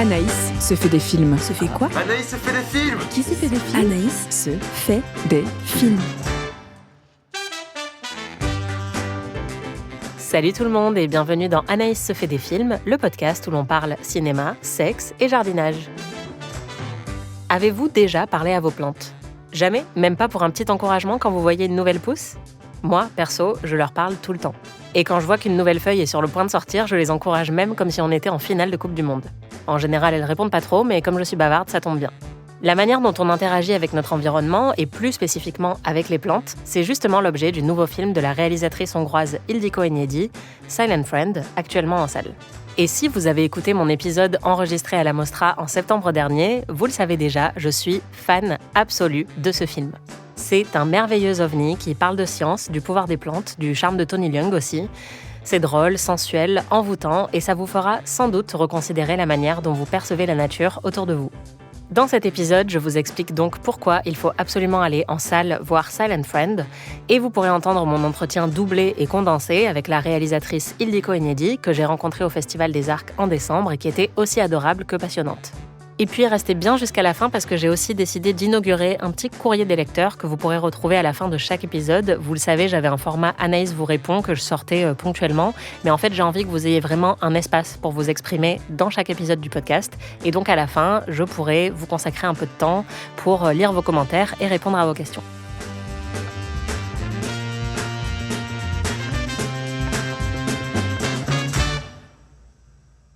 Anaïs se fait des films. Se fait quoi ? Anaïs se fait des films. Qui se fait des films ? Anaïs se fait des films. Salut tout le monde et bienvenue dans Anaïs se fait des films, le podcast où l'on parle cinéma, sexe et jardinage. Avez-vous déjà parlé à vos plantes ? Jamais ? Même pas pour un petit encouragement quand vous voyez une nouvelle pousse ? Moi, perso, je leur parle tout le temps. Et quand je vois qu'une nouvelle feuille est sur le point de sortir, je les encourage même comme si on était en finale de Coupe du Monde. En général, elles répondent pas trop, mais comme je suis bavarde, ça tombe bien. La manière dont on interagit avec notre environnement, et plus spécifiquement avec les plantes, c'est justement l'objet du nouveau film de la réalisatrice hongroise Ildikó Enyedi, Silent Friend, actuellement en salle. Et si vous avez écouté mon épisode enregistré à la Mostra en septembre dernier, vous le savez déjà, je suis fan absolue de ce film. C'est un merveilleux ovni qui parle de science, du pouvoir des plantes, du charme de Tony Leung aussi. C'est drôle, sensuel, envoûtant et ça vous fera sans doute reconsidérer la manière dont vous percevez la nature autour de vous. Dans cet épisode, je vous explique donc pourquoi il faut absolument aller en salle voir Silent Friend et vous pourrez entendre mon entretien doublé et condensé avec la réalisatrice Ildikó Enyedi que j'ai rencontrée au Festival des Arcs en décembre et qui était aussi adorable que passionnante. Et puis restez bien jusqu'à la fin parce que j'ai aussi décidé d'inaugurer un petit courrier des lecteurs que vous pourrez retrouver à la fin de chaque épisode. Vous le savez, j'avais un format Anaïs vous répond que je sortais ponctuellement, mais en fait j'ai envie que vous ayez vraiment un espace pour vous exprimer dans chaque épisode du podcast. Et donc à la fin, je pourrai vous consacrer un peu de temps pour lire vos commentaires et répondre à vos questions.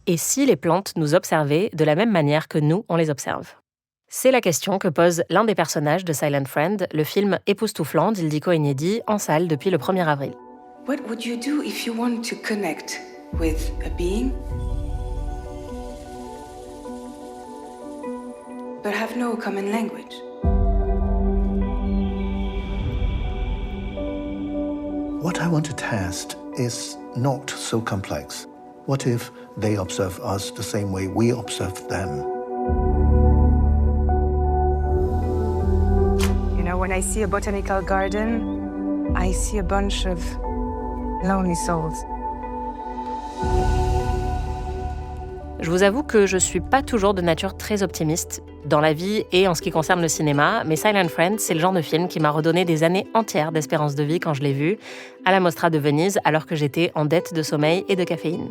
Et si les plantes nous observaient de la même manière que nous, on les observe ? C'est la question que pose l'un des personnages de Silent Friend, le film époustouflant d'Ildikó Enyedi, en salle depuis le 1er avril. What would you do if you want to connect with a being, but have no common language? What I want to test is not so complex. What if they observe us the same way we observe them? You know, when I see a botanical garden, I see a bunch of lonely souls. Je vous avoue que je suis pas toujours de nature très optimiste dans la vie et en ce qui concerne le cinéma, mais Silent Friend, c'est le genre de film qui m'a redonné des années entières d'espérance de vie quand je l'ai vu, à la Mostra de Venise, alors que j'étais en dette de sommeil et de caféine.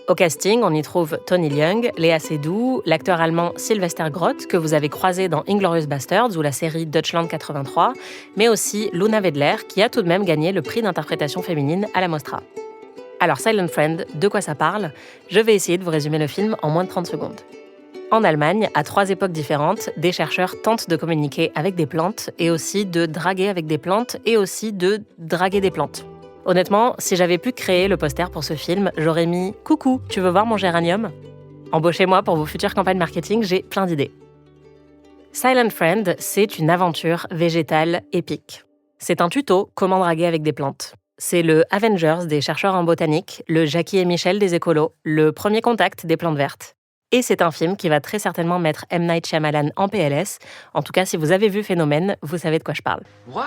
Au casting, on y trouve Tony Leung, Léa Seydoux, l'acteur allemand Sylvester Groth, que vous avez croisé dans Inglourious Basterds ou la série Deutschland 83, mais aussi Luna Wedler, qui a tout de même gagné le prix d'interprétation féminine à la Mostra. Alors Silent Friend, de quoi ça parle ? Je vais essayer de vous résumer le film en moins de 30 secondes. En Allemagne, à 3 époques différentes, des chercheurs tentent de communiquer avec des plantes et aussi de draguer avec des plantes et aussi de draguer des plantes. Honnêtement, si j'avais pu créer le poster pour ce film, j'aurais mis « Coucou, tu veux voir mon géranium ?» Embauchez-moi pour vos futures campagnes marketing, j'ai plein d'idées. Silent Friend, c'est une aventure végétale épique. C'est un tuto comment draguer avec des plantes. C'est le Avengers des chercheurs en botanique, le Jackie et Michel des écolos, le premier contact des plantes vertes. Et c'est un film qui va très certainement mettre M. Night Shyamalan en PLS. En tout cas, si vous avez vu Phénomène, vous savez de quoi je parle. What?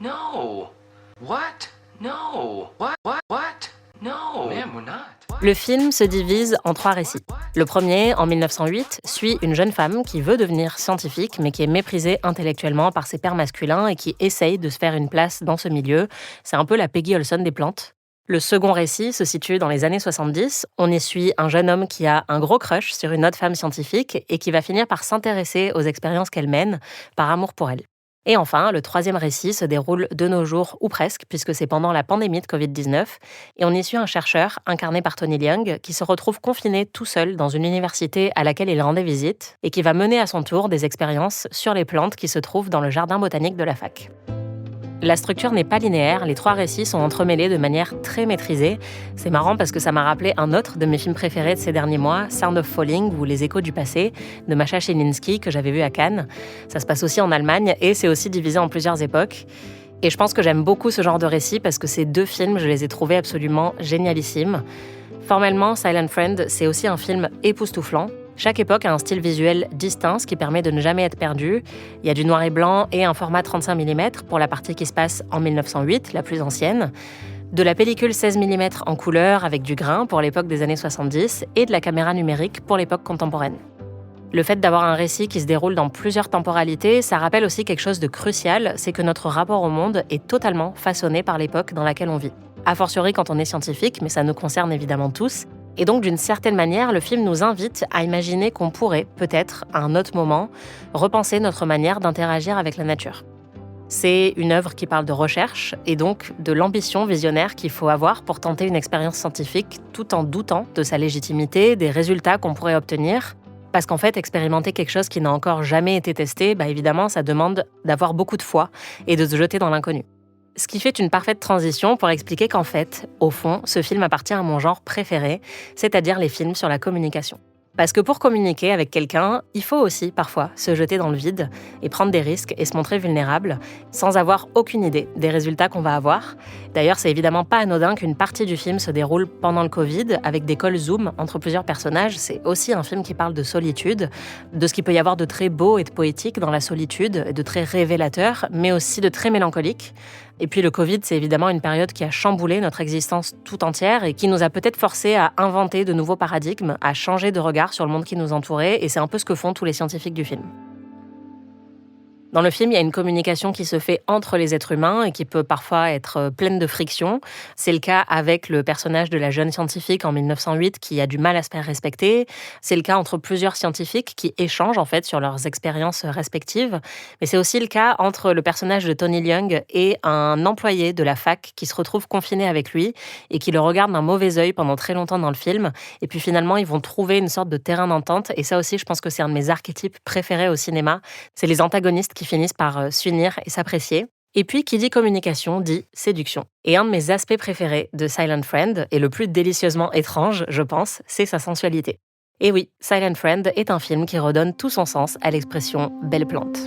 No. What? No. What? No. Man, we're not. Le film se divise en 3 récits. Le premier, en 1908, suit une jeune femme qui veut devenir scientifique, mais qui est méprisée intellectuellement par ses pairs masculins et qui essaye de se faire une place dans ce milieu. C'est un peu la Peggy Olson des plantes. Le second récit se situe dans les années 70. On y suit un jeune homme qui a un gros crush sur une autre femme scientifique et qui va finir par s'intéresser aux expériences qu'elle mène, par amour pour elle. Et enfin, le troisième récit se déroule de nos jours, ou presque, puisque c'est pendant la pandémie de Covid-19, et on y suit un chercheur, incarné par Tony Leung, qui se retrouve confiné tout seul dans une université à laquelle il rendait visite, et qui va mener à son tour des expériences sur les plantes qui se trouvent dans le jardin botanique de la fac. La structure n'est pas linéaire, les 3 récits sont entremêlés de manière très maîtrisée. C'est marrant parce que ça m'a rappelé un autre de mes films préférés de ces derniers mois, Sound of Falling ou Les Échos du passé, de Masha Szelinski, que j'avais vu à Cannes. Ça se passe aussi en Allemagne et c'est aussi divisé en plusieurs époques. Et je pense que j'aime beaucoup ce genre de récit parce que ces 2 films, je les ai trouvés absolument génialissimes. Formellement, Silent Friend, c'est aussi un film époustouflant. Chaque époque a un style visuel distinct, ce qui permet de ne jamais être perdu. Il y a du noir et blanc et un format 35 mm pour la partie qui se passe en 1908, la plus ancienne. De la pellicule 16 mm en couleur avec du grain pour l'époque des années 70 et de la caméra numérique pour l'époque contemporaine. Le fait d'avoir un récit qui se déroule dans plusieurs temporalités, ça rappelle aussi quelque chose de crucial, c'est que notre rapport au monde est totalement façonné par l'époque dans laquelle on vit. A fortiori quand on est scientifique, mais ça nous concerne évidemment tous. Et donc, d'une certaine manière, le film nous invite à imaginer qu'on pourrait, peut-être, à un autre moment, repenser notre manière d'interagir avec la nature. C'est une œuvre qui parle de recherche et donc de l'ambition visionnaire qu'il faut avoir pour tenter une expérience scientifique tout en doutant de sa légitimité, des résultats qu'on pourrait obtenir. Parce qu'en fait, expérimenter quelque chose qui n'a encore jamais été testé, évidemment, ça demande d'avoir beaucoup de foi et de se jeter dans l'inconnu. Ce qui fait une parfaite transition pour expliquer qu'en fait, au fond, ce film appartient à mon genre préféré, c'est-à-dire les films sur la communication. Parce que pour communiquer avec quelqu'un, il faut aussi parfois se jeter dans le vide et prendre des risques et se montrer vulnérable sans avoir aucune idée des résultats qu'on va avoir. D'ailleurs, c'est évidemment pas anodin qu'une partie du film se déroule pendant le Covid avec des calls Zoom entre plusieurs personnages. C'est aussi un film qui parle de solitude, de ce qu'il peut y avoir de très beau et de poétique dans la solitude, et de très révélateur, mais aussi de très mélancolique. Et puis le Covid, c'est évidemment une période qui a chamboulé notre existence tout entière et qui nous a peut-être forcés à inventer de nouveaux paradigmes, à changer de regard sur le monde qui nous entourait, et c'est un peu ce que font tous les scientifiques du film. Dans le film, il y a une communication qui se fait entre les êtres humains et qui peut parfois être pleine de friction. C'est le cas avec le personnage de la jeune scientifique en 1908 qui a du mal à se faire respecter. C'est le cas entre plusieurs scientifiques qui échangent en fait sur leurs expériences respectives. Mais c'est aussi le cas entre le personnage de Tony Leung et un employé de la fac qui se retrouve confiné avec lui et qui le regarde d'un mauvais œil pendant très longtemps dans le film. Et puis finalement, ils vont trouver une sorte de terrain d'entente. Et ça aussi, je pense que c'est un de mes archétypes préférés au cinéma. C'est les antagonistes qui finissent par s'unir et s'apprécier. Et puis, qui dit communication, dit séduction. Et un de mes aspects préférés de Silent Friend, et le plus délicieusement étrange, je pense, c'est sa sensualité. Et oui, Silent Friend est un film qui redonne tout son sens à l'expression « belle plante ».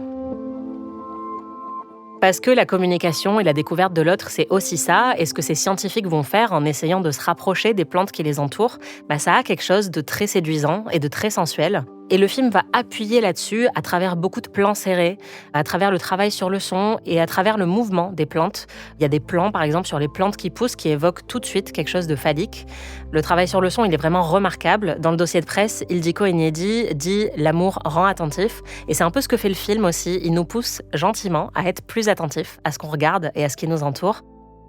Parce que la communication et la découverte de l'autre, c'est aussi ça, et ce que ces scientifiques vont faire en essayant de se rapprocher des plantes qui les entourent, ça a quelque chose de très séduisant et de très sensuel. Et le film va appuyer là-dessus à travers beaucoup de plans serrés, à travers le travail sur le son et à travers le mouvement des plantes. Il y a des plans, par exemple, sur les plantes qui poussent qui évoquent tout de suite quelque chose de phallique. Le travail sur le son, il est vraiment remarquable. Dans le dossier de presse, Ildiko Enyedi dit « L'amour rend attentif ». Et c'est un peu ce que fait le film aussi. Il nous pousse gentiment à être plus attentifs à ce qu'on regarde et à ce qui nous entoure.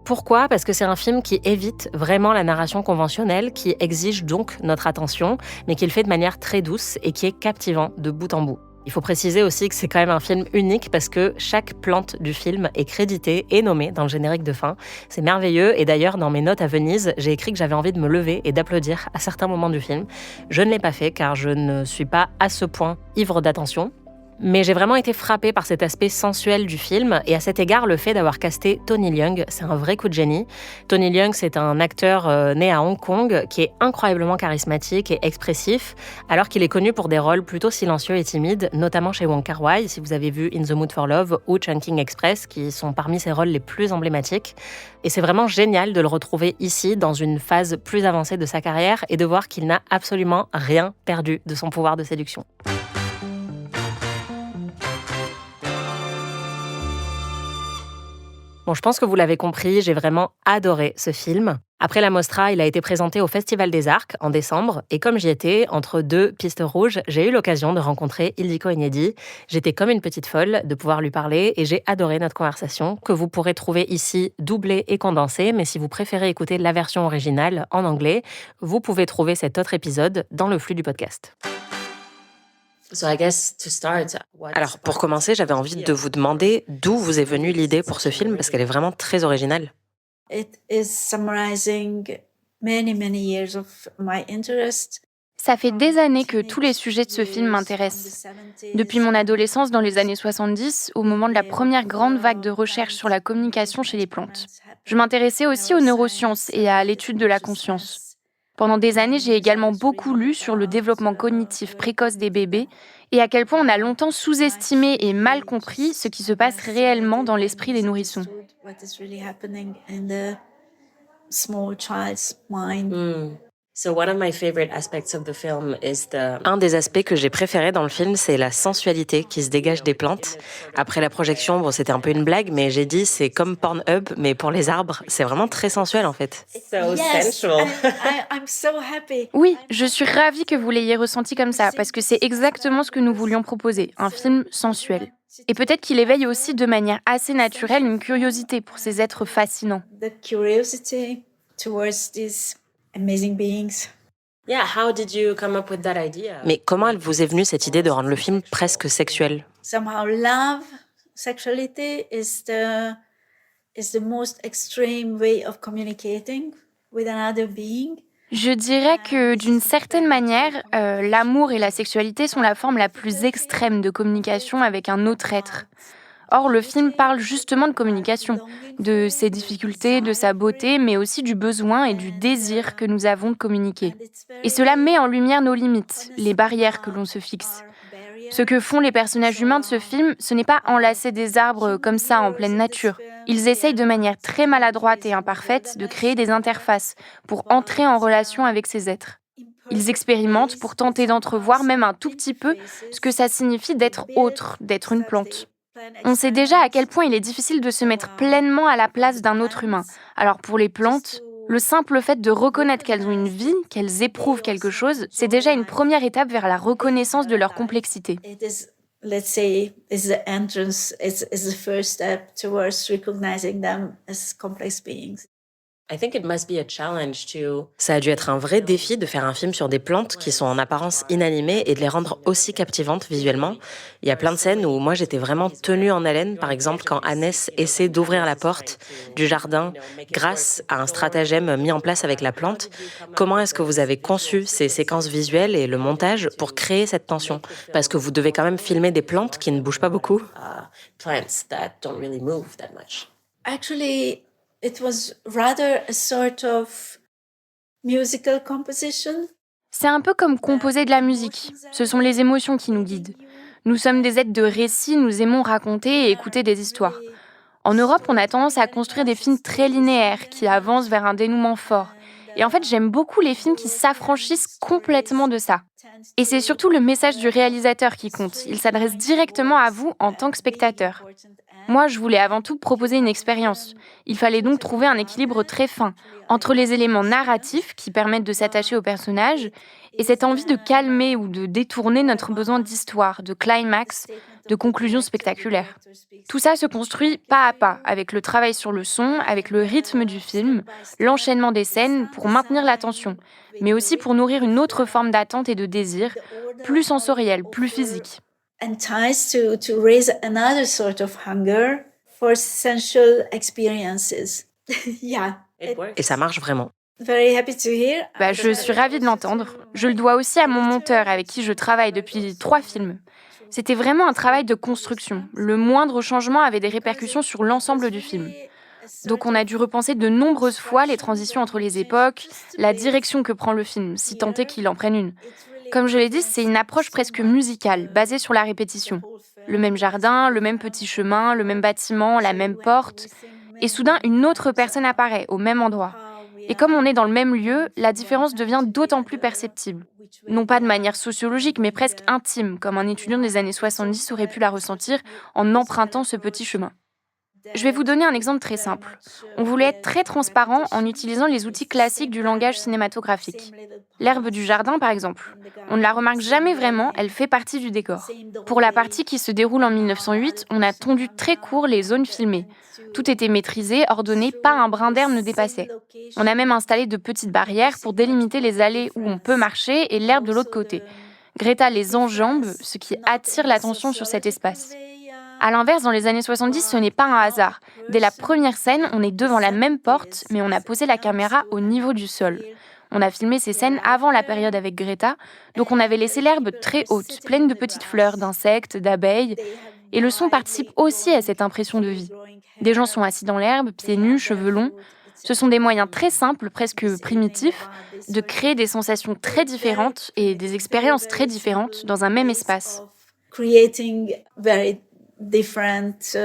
Pourquoi ? Parce que c'est un film qui évite vraiment la narration conventionnelle, qui exige donc notre attention, mais qui le fait de manière très douce et qui est captivant de bout en bout. Il faut préciser aussi que c'est quand même un film unique parce que chaque plante du film est créditée et nommée dans le générique de fin. C'est merveilleux et d'ailleurs, dans mes notes à Venise, j'ai écrit que j'avais envie de me lever et d'applaudir à certains moments du film. Je ne l'ai pas fait car je ne suis pas à ce point ivre d'attention. Mais j'ai vraiment été frappée par cet aspect sensuel du film et à cet égard, le fait d'avoir casté Tony Leung, c'est un vrai coup de génie. Tony Leung, c'est un acteur né à Hong Kong qui est incroyablement charismatique et expressif, alors qu'il est connu pour des rôles plutôt silencieux et timides, notamment chez Wong Kar-wai, si vous avez vu In the Mood for Love ou Chungking Express, qui sont parmi ses rôles les plus emblématiques. Et c'est vraiment génial de le retrouver ici, dans une phase plus avancée de sa carrière, et de voir qu'il n'a absolument rien perdu de son pouvoir de séduction. Bon, je pense que vous l'avez compris, j'ai vraiment adoré ce film. Après la Mostra, il a été présenté au Festival des Arcs en décembre, et comme j'y étais, entre deux pistes rouges, j'ai eu l'occasion de rencontrer Ildiko Enyedi. J'étais comme une petite folle de pouvoir lui parler, et j'ai adoré notre conversation, que vous pourrez trouver ici doublée et condensée, mais si vous préférez écouter la version originale en anglais, vous pouvez trouver cet autre épisode dans le flux du podcast. Alors, pour commencer, j'avais envie de vous demander d'où vous est venue l'idée pour ce film, parce qu'elle est vraiment très originale. Ça fait des années que tous les sujets de ce film m'intéressent. Depuis mon adolescence dans les années 70, au moment de la première grande vague de recherche sur la communication chez les plantes. Je m'intéressais aussi aux neurosciences et à l'étude de la conscience. Pendant des années, j'ai également beaucoup lu sur le développement cognitif précoce des bébés et à quel point on a longtemps sous-estimé et mal compris ce qui se passe réellement dans l'esprit des nourrissons. Un des aspects que j'ai préféré dans le film, c'est la sensualité qui se dégage des plantes. Après la projection, bon, c'était un peu une blague, mais j'ai dit c'est comme Pornhub, mais pour les arbres. C'est vraiment très sensuel en fait. I'm so happy. Oui, je suis ravie que vous l'ayez ressenti comme ça, parce que c'est exactement ce que nous voulions proposer, un film sensuel. Et peut-être qu'il éveille aussi de manière assez naturelle une curiosité pour ces êtres fascinants. The curiosity towards these amazing beings. Mais comment elle vous est venue cette idée de rendre le film presque sexuel? Somehow love, sexuality is the most extreme way of communicating with another being. Je dirais que d'une certaine manière, l'amour et la sexualité sont la forme la plus extrême de communication avec un autre être. Or, le film parle justement de communication, de ses difficultés, de sa beauté, mais aussi du besoin et du désir que nous avons de communiquer. Et cela met en lumière nos limites, les barrières que l'on se fixe. Ce que font les personnages humains de ce film, ce n'est pas enlacer des arbres comme ça en pleine nature. Ils essayent de manière très maladroite et imparfaite de créer des interfaces pour entrer en relation avec ces êtres. Ils expérimentent pour tenter d'entrevoir même un tout petit peu ce que ça signifie d'être autre, d'être une plante. On sait déjà à quel point il est difficile de se mettre pleinement à la place d'un autre humain. Alors pour les plantes, le simple fait de reconnaître qu'elles ont une vie, qu'elles éprouvent quelque chose, c'est déjà une première étape vers la reconnaissance de leur complexité. It is, let's say, is the entrance, is the first step towards recognizing them as complex beings. Ça a dû être un vrai défi de faire un film sur des plantes qui sont en apparence inanimées et de les rendre aussi captivantes visuellement. Il y a plein de scènes où moi j'étais vraiment tenue en haleine, par exemple quand Hannes essaie d'ouvrir la porte du jardin grâce à un stratagème mis en place avec la plante. Comment est-ce que vous avez conçu ces séquences visuelles et le montage pour créer cette tension? Parce que vous devez quand même filmer des plantes qui ne bougent pas beaucoup. Actually, it was rather a sort of musical composition. C'est un peu comme composer de la musique. Ce sont les émotions qui nous guident. Nous sommes des êtres de récit, nous aimons raconter et écouter des histoires. En Europe, on a tendance à construire des films très linéaires, qui avancent vers un dénouement fort. Et en fait, j'aime beaucoup les films qui s'affranchissent complètement de ça. Et c'est surtout le message du réalisateur qui compte. Il s'adresse directement à vous en tant que spectateur. Moi, je voulais avant tout proposer une expérience. Il fallait donc trouver un équilibre très fin entre les éléments narratifs qui permettent de s'attacher aux personnages et cette envie de calmer ou de détourner notre besoin d'histoire, de climax, de conclusion spectaculaire. Tout ça se construit pas à pas, avec le travail sur le son, avec le rythme du film, l'enchaînement des scènes pour maintenir l'attention, mais aussi pour nourrir une autre forme d'attente et de désir, plus sensorielle, plus physique. And ties to raise another sort of hunger for sensual experiences. Yeah. Et ça marche vraiment. Very happy to hear. Je suis ravie de l'entendre. Je le dois aussi à mon monteur avec qui je travaille depuis 3 films. C'était vraiment un travail de construction. Le moindre changement avait des répercussions sur l'ensemble du film. Donc on a dû repenser de nombreuses fois les transitions entre les époques, la direction que prend le film, si tant est qu'il en prenne une. Comme je l'ai dit, c'est une approche presque musicale, basée sur la répétition. Le même jardin, le même petit chemin, le même bâtiment, la même porte. Et soudain, une autre personne apparaît au même endroit. Et comme on est dans le même lieu, la différence devient d'autant plus perceptible. Non pas de manière sociologique, mais presque intime, comme un étudiant des années 70 aurait pu la ressentir en empruntant ce petit chemin. Je vais vous donner un exemple très simple. On voulait être très transparent en utilisant les outils classiques du langage cinématographique. L'herbe du jardin, par exemple. On ne la remarque jamais vraiment, elle fait partie du décor. Pour la partie qui se déroule en 1908, on a tondu très court les zones filmées. Tout était maîtrisé, ordonné, pas un brin d'herbe ne dépassait. On a même installé de petites barrières pour délimiter les allées où on peut marcher et l'herbe de l'autre côté. Greta les enjambe, ce qui attire l'attention sur cet espace. À l'inverse, dans les années 70, ce n'est pas un hasard. Dès la première scène, on est devant la même porte, mais on a posé la caméra au niveau du sol. On a filmé ces scènes avant la période avec Greta, donc on avait laissé l'herbe très haute, pleine de petites fleurs, d'insectes, d'abeilles. Et le son participe aussi à cette impression de vie. Des gens sont assis dans l'herbe, pieds nus, cheveux longs. Ce sont des moyens très simples, presque primitifs, de créer des sensations très différentes et des expériences très différentes dans un même espace. Creating very different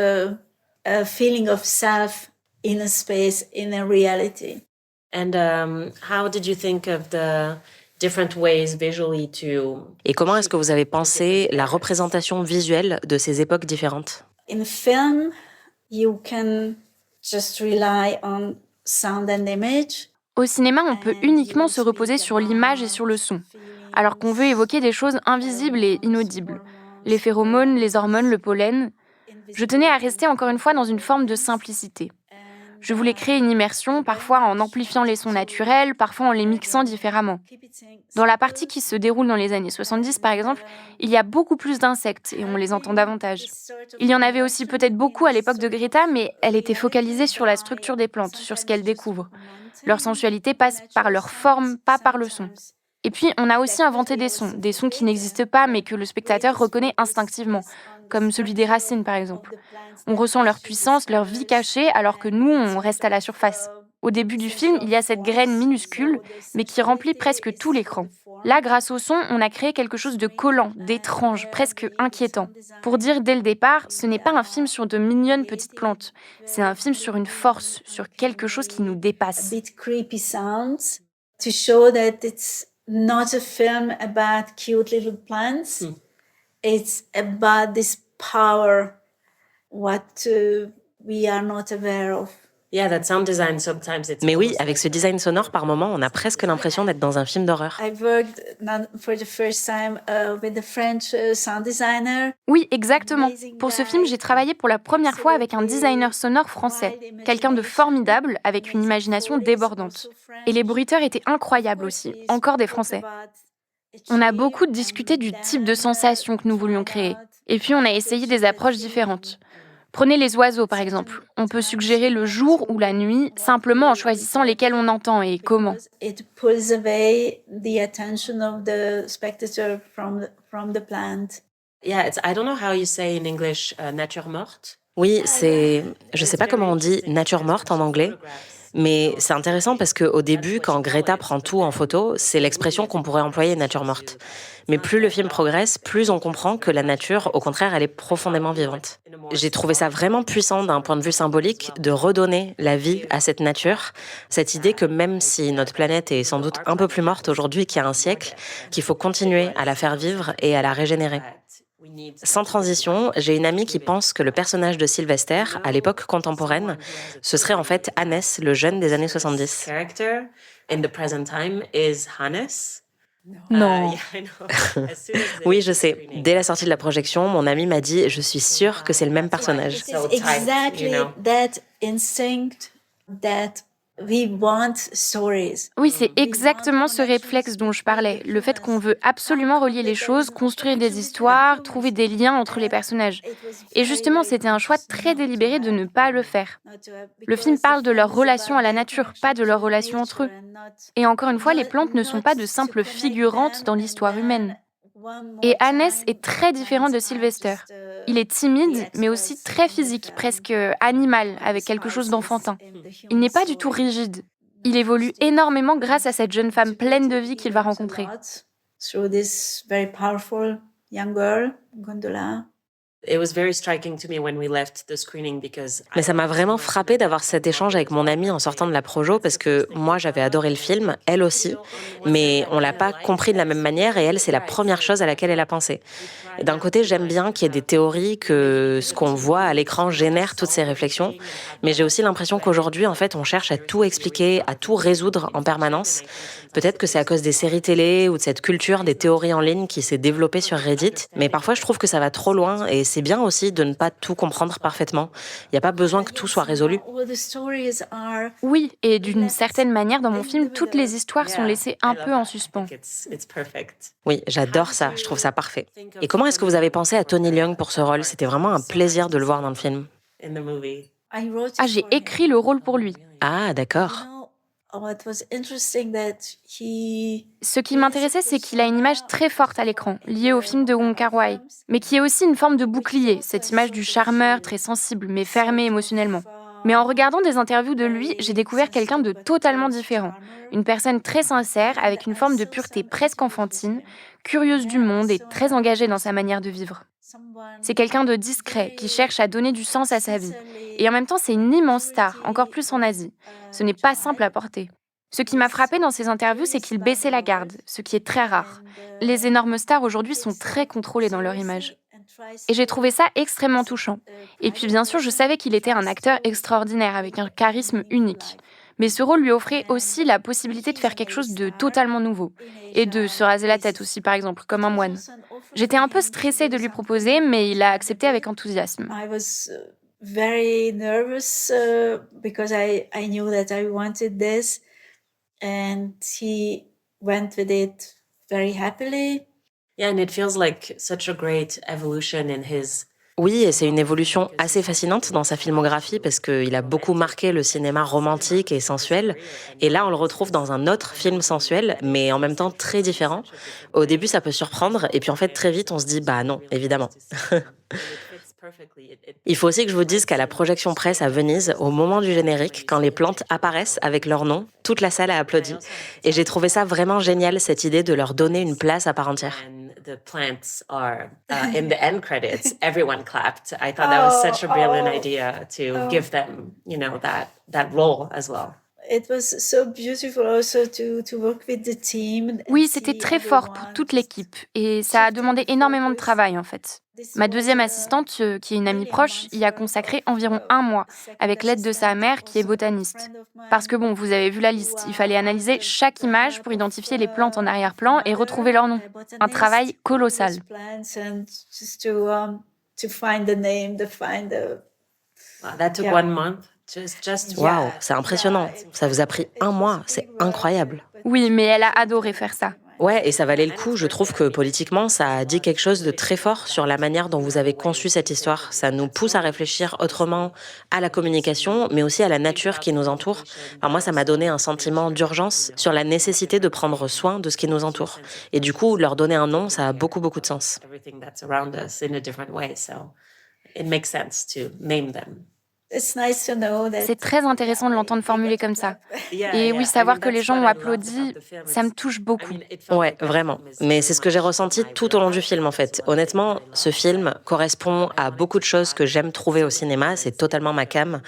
feeling of self in a space, in a reality. And how did you think of the different ways visually to... Et comment est-ce que vous avez pensé la représentation visuelle de ces époques différentes? In film, you can just rely on sound and image. Au cinéma, on peut uniquement se reposer sur l'image et sur le son, alors qu'on veut évoquer des choses invisibles et inaudibles. Les phéromones, les hormones, le pollen. Je tenais à rester encore une fois dans une forme de simplicité. Je voulais créer une immersion, parfois en amplifiant les sons naturels, parfois en les mixant différemment. Dans la partie qui se déroule dans les années 70, par exemple, il y a beaucoup plus d'insectes et on les entend davantage. Il y en avait aussi peut-être beaucoup à l'époque de Greta, mais elle était focalisée sur la structure des plantes, sur ce qu'elles découvrent. Leur sensualité passe par leur forme, pas par le son. Et puis, on a aussi inventé des sons qui n'existent pas, mais que le spectateur reconnaît instinctivement, comme celui des racines, par exemple. On ressent leur puissance, leur vie cachée, alors que nous, on reste à la surface. Au début du film, il y a cette graine minuscule, mais qui remplit presque tout l'écran. Là, grâce au son, on a créé quelque chose de collant, d'étrange, presque inquiétant. Pour dire dès le départ, ce n'est pas un film sur de mignonnes petites plantes. C'est un film sur une force, sur quelque chose qui nous dépasse. A bit creepy sounds to show that it's not a film about cute little plants. It's about this power, what we are not aware of. Yeah, that sound design sometimes it's... Mais oui, avec ce design sonore, par moments, on a presque l'impression d'être dans un film d'horreur. I worked for the first time with a French sound designer. Oui, exactement. Pour ce film, j'ai travaillé pour la première fois avec un designer sonore français, quelqu'un de formidable, avec une imagination débordante. Et les bruiteurs étaient incroyables aussi, encore des Français. On a beaucoup discuté du type de sensation que nous voulions créer. Et puis, on a essayé des approches différentes. Prenez les oiseaux, par exemple. On peut suggérer le jour ou la nuit, simplement en choisissant lesquels on entend et comment. It pulls away the attention of the spectator from the plant. Yeah, I don't know how you say in English nature morte. Oui, je sais pas comment on dit nature morte en anglais, mais c'est intéressant parce qu'au début, quand Greta prend tout en photo, c'est l'expression qu'on pourrait employer nature morte. Mais plus le film progresse, plus on comprend que la nature, au contraire, elle est profondément vivante. J'ai trouvé ça vraiment puissant d'un point de vue symbolique de redonner la vie à cette nature, cette idée que même si notre planète est sans doute un peu plus morte aujourd'hui qu'il y a un siècle, qu'il faut continuer à la faire vivre et à la régénérer. Sans transition, j'ai une amie qui pense que le personnage de Sylvester, à l'époque contemporaine, ce serait en fait Hannes, le jeune des années 70. Character in the present time is Hannes. Non. Oui, je sais. Dès la sortie de la projection, mon amie m'a dit « Je suis sûre que c'est le même personnage. » It's exactly that instinct that we want stories. Oui, c'est exactement ce réflexe dont je parlais. Le fait qu'on veut absolument relier les choses, construire des histoires, trouver des liens entre les personnages. Et justement, c'était un choix très délibéré de ne pas le faire. Le film parle de leur relation à la nature, pas de leur relation entre eux. Et encore une fois, les plantes ne sont pas de simples figurantes dans l'histoire humaine. Et Hannes est très différent de Sylvester. Il est timide, mais aussi très physique, presque animal, avec quelque chose d'enfantin. Il n'est pas du tout rigide. Il évolue énormément grâce à cette jeune femme pleine de vie qu'il va rencontrer. Through this very powerful young girl, Gondola. Mais ça m'a vraiment frappé d'avoir cet échange avec mon amie en sortant de la projo parce que moi j'avais adoré le film, elle aussi, mais on l'a pas compris de la même manière et elle c'est la première chose à laquelle elle a pensé. Et d'un côté j'aime bien qu'il y ait des théories, que ce qu'on voit à l'écran génère toutes ces réflexions, mais j'ai aussi l'impression qu'aujourd'hui en fait on cherche à tout expliquer, à tout résoudre en permanence. Peut-être que c'est à cause des séries télé ou de cette culture des théories en ligne qui s'est développée sur Reddit, mais parfois je trouve que ça va trop loin et c'est bien aussi de ne pas tout comprendre parfaitement. Il n'y a pas besoin que tout soit résolu. Oui, et d'une certaine manière, dans mon film, toutes les histoires sont laissées un peu en suspens. Oui, j'adore ça, je trouve ça parfait. Et comment est-ce que vous avez pensé à Tony Leung pour ce rôle? C'était vraiment un plaisir de le voir dans le film. Ah, j'ai écrit le rôle pour lui. Ah, d'accord. Ce qui m'intéressait, c'est qu'il a une image très forte à l'écran, liée au film de Wong Kar-wai, mais qui est aussi une forme de bouclier, cette image du charmeur très sensible, mais fermé émotionnellement. Mais en regardant des interviews de lui, j'ai découvert quelqu'un de totalement différent. Une personne très sincère, avec une forme de pureté presque enfantine, curieuse du monde et très engagée dans sa manière de vivre. C'est quelqu'un de discret, qui cherche à donner du sens à sa vie. Et en même temps, c'est une immense star, encore plus en Asie. Ce n'est pas simple à porter. Ce qui m'a frappé dans ces interviews, c'est qu'il baissait la garde, ce qui est très rare. Les énormes stars aujourd'hui sont très contrôlées dans leur image. Et j'ai trouvé ça extrêmement touchant. Et puis bien sûr, je savais qu'il était un acteur extraordinaire, avec un charisme unique. Mais ce rôle lui offrait aussi la possibilité de faire quelque chose de totalement nouveau. Et de se raser la tête aussi, par exemple, comme un moine. J'étais un peu stressée de lui proposer, mais il a accepté avec enthousiasme. I was very nervous because I knew that I wanted this, and he went with it very happily. Yeah, and it feels like such a great evolution in his. Oui, et c'est une évolution assez fascinante dans sa filmographie parce qu'il a beaucoup marqué le cinéma romantique et sensuel. Et là, on le retrouve dans un autre film sensuel, mais en même temps très différent. Au début, ça peut surprendre, et puis en fait, très vite, on se dit « bah non, évidemment ». Il faut aussi que je vous dise qu'à la projection presse à Venise, au moment du générique, quand les plantes apparaissent avec leur nom, toute la salle a applaudi. Et j'ai trouvé ça vraiment génial, cette idée de leur donner une place à part entière. The plants are in the end credits. Everyone clapped. I thought that was such a brilliant idea to give them, that role as well. It was so beautiful also to work with the team. Oui, c'était très fort pour toute l'équipe et ça a demandé énormément de travail en fait. Ma deuxième assistante, qui est une amie proche, y a consacré environ 1 mois avec l'aide de sa mère qui est botaniste. Parce que bon, vous avez vu la liste, il fallait analyser chaque image pour identifier les plantes en arrière-plan et retrouver leur nom. Un travail colossal. Wow, that took 1 month. Just Waouh, c'est impressionnant. Ça vous a pris 1 mois, c'est incroyable. Oui, mais elle a adoré faire ça. Ouais, et ça valait le coup. Je trouve que politiquement, ça a dit quelque chose de très fort sur la manière dont vous avez conçu cette histoire. Ça nous pousse à réfléchir autrement à la communication, mais aussi à la nature qui nous entoure. Enfin, moi, ça m'a donné un sentiment d'urgence sur la nécessité de prendre soin de ce qui nous entoure. Et du coup, leur donner un nom, ça a beaucoup, beaucoup de sens. everything that's around us in a different way, so it makes sense to name them. C'est très intéressant de l'entendre formuler comme ça. Et oui, savoir que les gens ont applaudi, ça me touche beaucoup. Ouais, vraiment. Mais c'est ce que j'ai ressenti tout au long du film, en fait. Honnêtement, ce film correspond à beaucoup de choses que j'aime trouver au cinéma. C'est totalement ma came.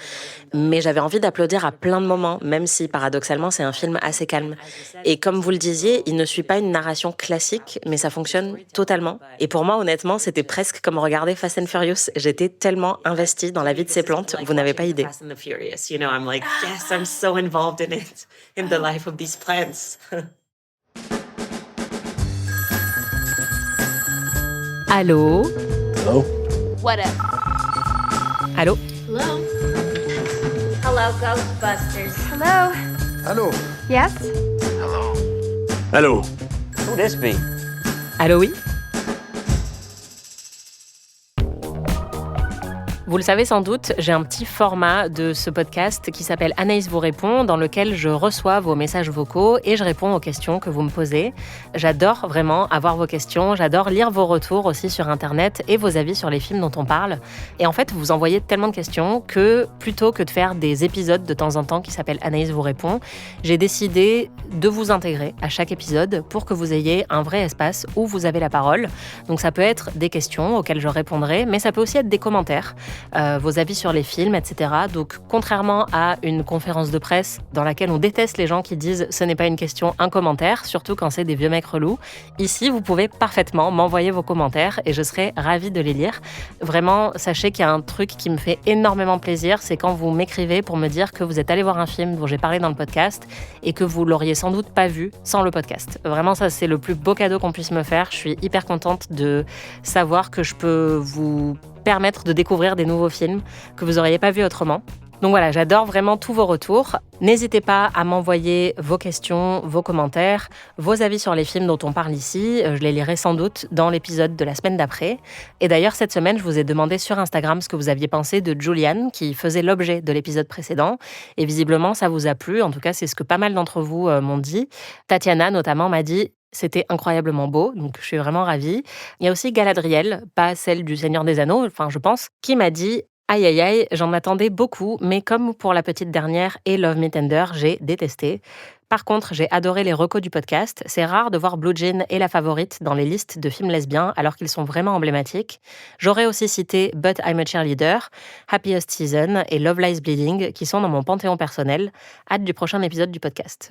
Mais j'avais envie d'applaudir à plein de moments, même si, paradoxalement, c'est un film assez calme. Et comme vous le disiez, il ne suit pas une narration classique, mais ça fonctionne totalement. Et pour moi, honnêtement, c'était presque comme regarder Fast and Furious. J'étais tellement investie dans la vie de ces plantes, vous n'avez pas idée. Fast and the Furious, I'm like, yes, I'm so involved in it, in the life of these plants. Allô? Hello? What up? Allô? Hello. Hello, Ghostbusters. Hello? Hello? Yes? Hello. Who this be? Allô, oui? Vous le savez sans doute, j'ai un petit format de ce podcast qui s'appelle Anaïs vous répond, dans lequel je reçois vos messages vocaux et je réponds aux questions que vous me posez. J'adore vraiment avoir vos questions, j'adore lire vos retours aussi sur Internet et vos avis sur les films dont on parle. Et en fait, vous envoyez tellement de questions que plutôt que de faire des épisodes de temps en temps qui s'appellent Anaïs vous répond, j'ai décidé de vous intégrer à chaque épisode pour que vous ayez un vrai espace où vous avez la parole. Donc ça peut être des questions auxquelles je répondrai, mais ça peut aussi être des commentaires. Vos avis sur les films, etc. Donc, contrairement à une conférence de presse dans laquelle on déteste les gens qui disent « ce n'est pas une question, un commentaire », surtout quand c'est des vieux mecs relous, ici, vous pouvez parfaitement m'envoyer vos commentaires et je serai ravie de les lire. Vraiment, sachez qu'il y a un truc qui me fait énormément plaisir, c'est quand vous m'écrivez pour me dire que vous êtes allé voir un film dont j'ai parlé dans le podcast et que vous l'auriez sans doute pas vu sans le podcast. Vraiment, ça, c'est le plus beau cadeau qu'on puisse me faire. Je suis hyper contente de savoir que je peux vous permettre de découvrir des nouveaux films que vous n'auriez pas vus autrement. Donc voilà, j'adore vraiment tous vos retours. N'hésitez pas à m'envoyer vos questions, vos commentaires, vos avis sur les films dont on parle ici. Je les lirai sans doute dans l'épisode de la semaine d'après. Et d'ailleurs, cette semaine, je vous ai demandé sur Instagram ce que vous aviez pensé de Julian, qui faisait l'objet de l'épisode précédent. Et visiblement, ça vous a plu. En tout cas, c'est ce que pas mal d'entre vous m'ont dit. Tatiana, notamment, m'a dit « C'était incroyablement beau », donc je suis vraiment ravie. Il y a aussi Galadriel, pas celle du Seigneur des Anneaux, enfin je pense, qui m'a dit « Aïe aïe aïe, j'en attendais beaucoup, mais comme pour la petite dernière et Love Me Tender, j'ai détesté. Par contre, j'ai adoré les recos du podcast. C'est rare de voir Blue Jean et La Favorite dans les listes de films lesbiens, alors qu'ils sont vraiment emblématiques. J'aurais aussi cité But I'm a Cheerleader, Happiest Season et Love Lies Bleeding, qui sont dans mon panthéon personnel. Hâte du prochain épisode du podcast. »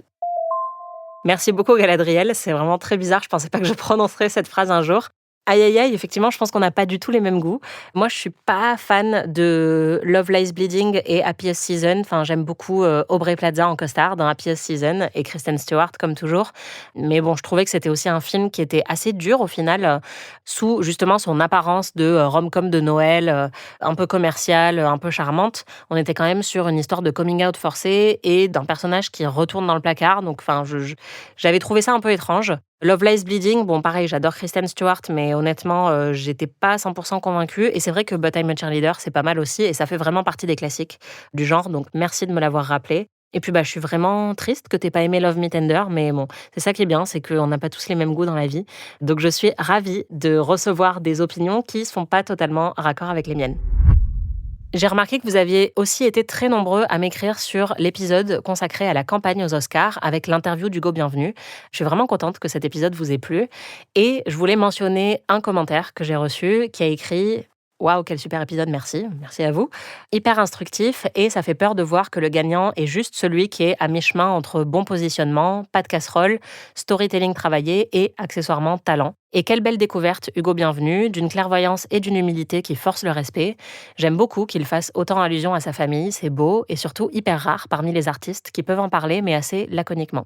Merci beaucoup Galadriel, c'est vraiment très bizarre, je pensais pas que je prononcerais cette phrase un jour. Aïe aïe aïe, effectivement, je pense qu'on n'a pas du tout les mêmes goûts. Moi, je suis pas fan de Love Lies Bleeding et Happiest Season. Enfin, j'aime beaucoup Aubrey Plaza en costard dans Happiest Season et Kristen Stewart comme toujours. Mais bon, je trouvais que c'était aussi un film qui était assez dur au final, sous justement son apparence de rom-com de Noël, un peu commerciale, un peu charmante. On était quand même sur une histoire de coming out forcé et d'un personnage qui retourne dans le placard. Donc, enfin, j'avais trouvé ça un peu étrange. Love Lies Bleeding, bon pareil, j'adore Kristen Stewart, mais honnêtement, j'étais pas 100% convaincue. Et c'est vrai que But I'm a Cheerleader, c'est pas mal aussi, et ça fait vraiment partie des classiques du genre, donc merci de me l'avoir rappelé. Et puis je suis vraiment triste que t'aies pas aimé Love Me Tender, mais bon, c'est ça qui est bien, c'est qu'on n'a pas tous les mêmes goûts dans la vie. Donc je suis ravie de recevoir des opinions qui sont pas totalement raccord avec les miennes. J'ai remarqué que vous aviez aussi été très nombreux à m'écrire sur l'épisode consacré à la campagne aux Oscars avec l'interview d'Hugo Bienvenu. Je suis vraiment contente que cet épisode vous ait plu. Et je voulais mentionner un commentaire que j'ai reçu qui a écrit « Waouh, quel super épisode, merci. Merci à vous. Hyper instructif et ça fait peur de voir que le gagnant est juste celui qui est à mi-chemin entre bon positionnement, pas de casserole, storytelling travaillé et accessoirement talent. Et quelle belle découverte, Hugo Bienvenu, d'une clairvoyance et d'une humilité qui force le respect. J'aime beaucoup qu'il fasse autant allusion à sa famille, c'est beau et surtout hyper rare parmi les artistes qui peuvent en parler mais assez laconiquement. »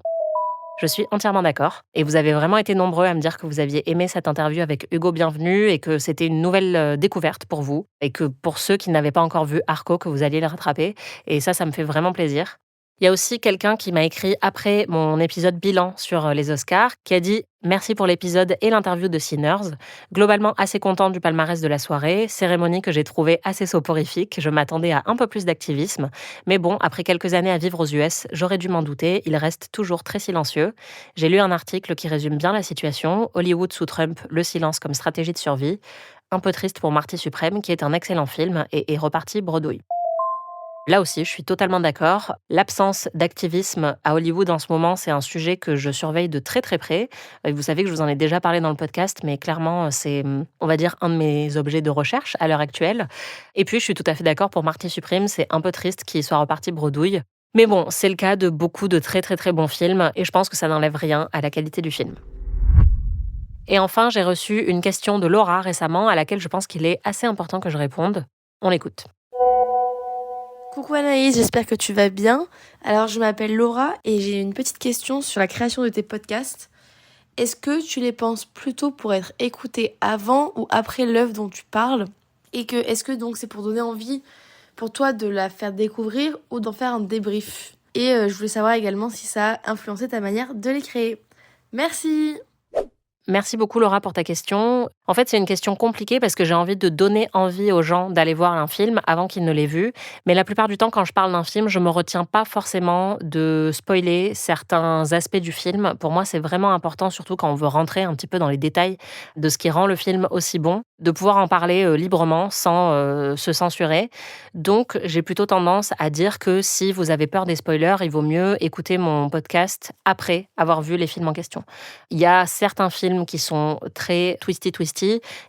Je suis entièrement d'accord. Et vous avez vraiment été nombreux à me dire que vous aviez aimé cette interview avec Hugo Bienvenu et que c'était une nouvelle découverte pour vous. Et que pour ceux qui n'avaient pas encore vu Arco, que vous alliez le rattraper. Et ça me fait vraiment plaisir. Il y a aussi quelqu'un qui m'a écrit après mon épisode bilan sur les Oscars, qui a dit « Merci pour l'épisode et l'interview de Sinners. Globalement assez content du palmarès de la soirée, cérémonie que j'ai trouvée assez soporifique. Je m'attendais à un peu plus d'activisme. Mais bon, après quelques années à vivre aux US, j'aurais dû m'en douter, il reste toujours très silencieux. J'ai lu un article qui résume bien la situation. Hollywood sous Trump, le silence comme stratégie de survie. Un peu triste pour Marty Supreme, qui est un excellent film et est reparti bredouille. » Là aussi, je suis totalement d'accord. L'absence d'activisme à Hollywood en ce moment, c'est un sujet que je surveille de très très près. Vous savez que je vous en ai déjà parlé dans le podcast, mais clairement, c'est, on va dire, un de mes objets de recherche à l'heure actuelle. Et puis, je suis tout à fait d'accord pour Marty Supreme, c'est un peu triste qu'il soit reparti bredouille. Mais bon, c'est le cas de beaucoup de très très très bons films, et je pense que ça n'enlève rien à la qualité du film. Et enfin, j'ai reçu une question de Laura récemment, à laquelle je pense qu'il est assez important que je réponde. On l'écoute. Coucou Anaïs, j'espère que tu vas bien. Alors je m'appelle Laura et j'ai une petite question sur la création de tes podcasts. Est-ce que tu les penses plutôt pour être écoutés avant ou après l'œuvre dont tu parles ? Et est-ce que donc c'est pour donner envie pour toi de la faire découvrir ou d'en faire un débrief ? Et je voulais savoir également si ça a influencé ta manière de les créer. Merci ! Merci beaucoup Laura pour ta question. En fait, c'est une question compliquée parce que j'ai envie de donner envie aux gens d'aller voir un film avant qu'ils ne l'aient vu. Mais la plupart du temps, quand je parle d'un film, je me retiens pas forcément de spoiler certains aspects du film. Pour moi, c'est vraiment important, surtout quand on veut rentrer un petit peu dans les détails de ce qui rend le film aussi bon, de pouvoir en parler librement sans se censurer. Donc, j'ai plutôt tendance à dire que si vous avez peur des spoilers, il vaut mieux écouter mon podcast après avoir vu les films en question. Il y a certains films qui sont très twisty,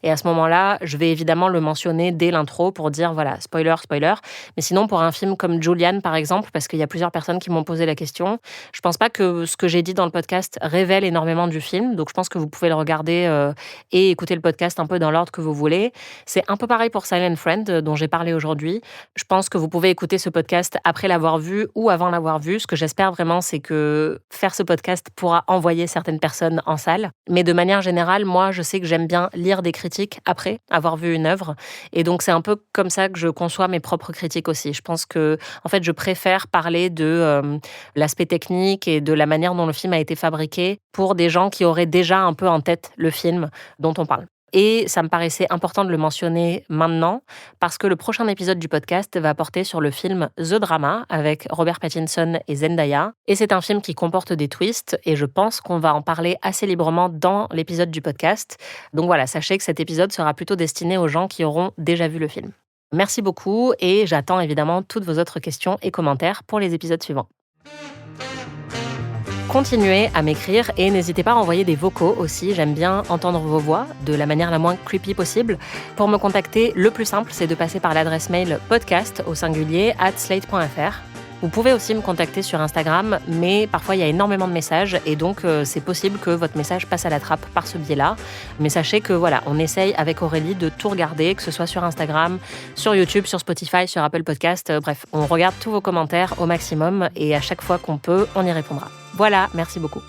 et à ce moment-là, je vais évidemment le mentionner dès l'intro pour dire, voilà, spoiler. Mais sinon, pour un film comme Julian, par exemple, parce qu'il y a plusieurs personnes qui m'ont posé la question, je pense pas que ce que j'ai dit dans le podcast révèle énormément du film, donc je pense que vous pouvez le regarder et écouter le podcast un peu dans l'ordre que vous voulez. C'est un peu pareil pour Silent Friend, dont j'ai parlé aujourd'hui. Je pense que vous pouvez écouter ce podcast après l'avoir vu ou avant l'avoir vu. Ce que j'espère vraiment, c'est que faire ce podcast pourra envoyer certaines personnes en salle. Mais de manière générale, moi, je sais que j'aime bien lire des critiques après avoir vu une œuvre. Et donc, c'est un peu comme ça que je conçois mes propres critiques aussi. Je pense que, en fait, je préfère parler de l'aspect technique et de la manière dont le film a été fabriqué pour des gens qui auraient déjà un peu en tête le film dont on parle. Et ça me paraissait important de le mentionner maintenant parce que le prochain épisode du podcast va porter sur le film The Drama avec Robert Pattinson et Zendaya. Et c'est un film qui comporte des twists et je pense qu'on va en parler assez librement dans l'épisode du podcast. Donc voilà, sachez que cet épisode sera plutôt destiné aux gens qui auront déjà vu le film. Merci beaucoup et j'attends évidemment toutes vos autres questions et commentaires pour les épisodes suivants. Continuez à m'écrire et n'hésitez pas à envoyer des vocaux aussi. J'aime bien entendre vos voix de la manière la moins creepy possible. Pour me contacter, le plus simple, c'est de passer par l'adresse mail podcast@slate.fr. Vous pouvez aussi me contacter sur Instagram, mais parfois il y a énormément de messages et donc c'est possible que votre message passe à la trappe par ce biais-là. Mais sachez que voilà, on essaye avec Aurélie de tout regarder, que ce soit sur Instagram, sur YouTube, sur Spotify, sur Apple Podcast. Bref, on regarde tous vos commentaires au maximum et à chaque fois qu'on peut, on y répondra. Voilà, merci beaucoup.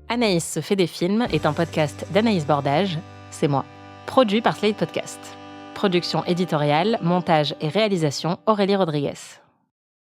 Anaïs se fait des films est un podcast d'Anaïs Bordage, c'est moi. Produit par Slate Podcast. Production éditoriale, montage et réalisation Aurélie Rodriguez.